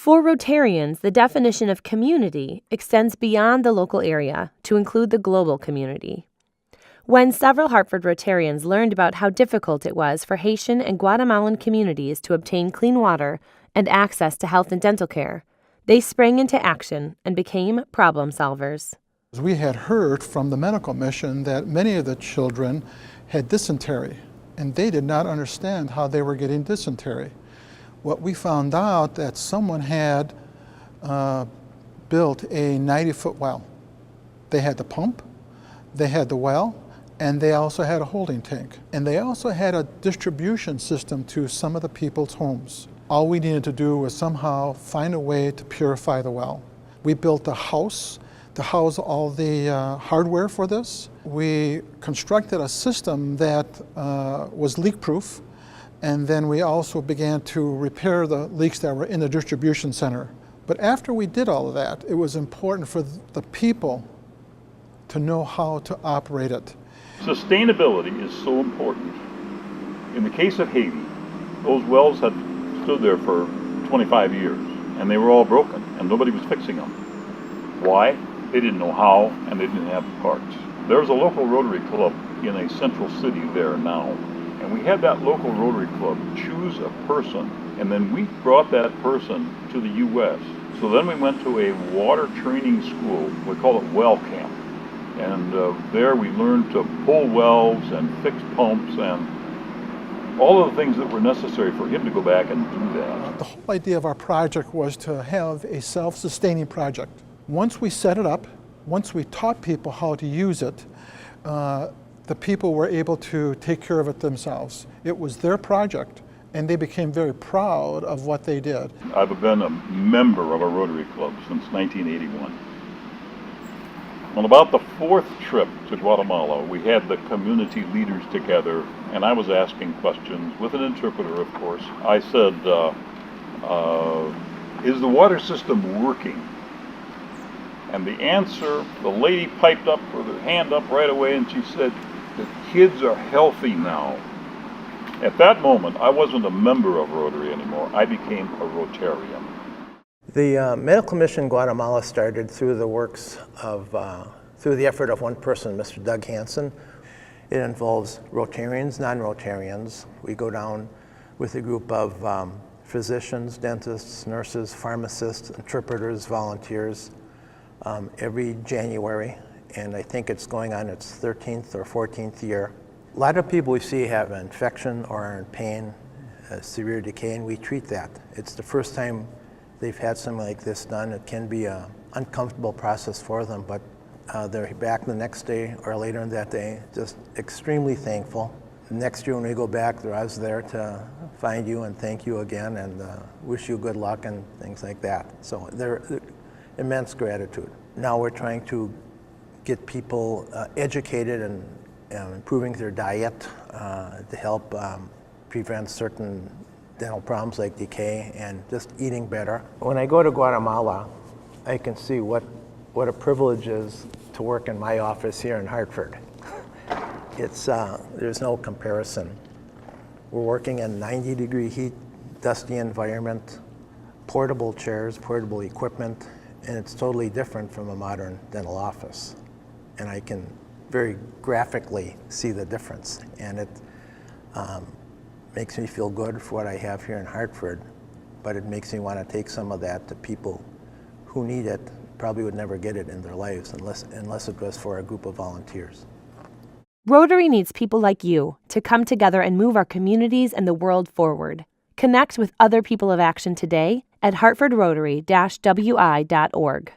For Rotarians, the definition of community extends beyond the local area to include the global community. When several Hartford Rotarians learned about how difficult it was for Haitian and Guatemalan communities to obtain clean water and access to health and dental care, they sprang into action and became problem solvers. We had heard from the medical mission that many of the children had dysentery, and they did not understand how they were getting dysentery. What we found out that someone had built a 90-foot well. They had the pump, they had the well, and they also had a holding tank. And they also had a distribution system to some of the people's homes. All we needed to do was somehow find a way to purify the well. We built a house to house all the hardware for this. We constructed a system that was leak-proof, and then we also began to repair the leaks that were in the distribution center. But after we did all of that, it was important for the people to know how to operate it. Sustainability is so important. In the case of Haiti, those wells had stood there for 25 years, and they were all broken, and nobody was fixing them. Why? They didn't know how, and they didn't have the parts. There's a local Rotary Club in a central city there now, and we had that local Rotary Club choose a person, and then we brought that person to the U.S. So then we went to a water training school. We call it well camp. And there we learned to pull wells and fix pumps and all of the things that were necessary for him to go back and do that. The whole idea of our project was to have a self-sustaining project. Once we set it up, once we taught people how to use it, the people were able to take care of it themselves. It was their project, and they became very proud of what they did. I've been a member of a Rotary Club since 1981. On about the fourth trip to Guatemala, we had the community leaders together, and I was asking questions with an interpreter, of course. I said, is the water system working? And the answer, the lady piped up with her hand up right away, and she said, the kids are healthy now. At that moment, I wasn't a member of Rotary anymore. I became a Rotarian. The Medical Mission Guatemala started through the works of, through the effort of one person, Mr. Doug Hansen. It involves Rotarians, non-Rotarians. We go down with a group of physicians, dentists, nurses, pharmacists, interpreters, volunteers every January, and I think it's going on its 13th or 14th year. A lot of people we see have an infection or are in pain, severe decay, and we treat that. It's the first time they've had something like this done. It can be an uncomfortable process for them, but they're back the next day or later in that day, just extremely thankful. Next year when we go back, I was there to find you and thank you again and wish you good luck and things like that. So they're immense gratitude. Now we're trying to get people educated and improving their diet to help prevent certain dental problems like decay and just eating better. When I go to Guatemala, I can see what a privilege is to work in my office here in Hartford. It's, there's no comparison. We're working in 90-degree heat, dusty environment, portable chairs, portable equipment, and it's totally different from a modern dental office. And I can very graphically see the difference. And it makes me feel good for what I have here in Hartford, but it makes me want to take some of that to people who need it, probably would never get it in their lives unless it was for a group of volunteers. Rotary needs people like you to come together and move our communities and the world forward. Connect with other people of action today at hartfordrotary-wi.org.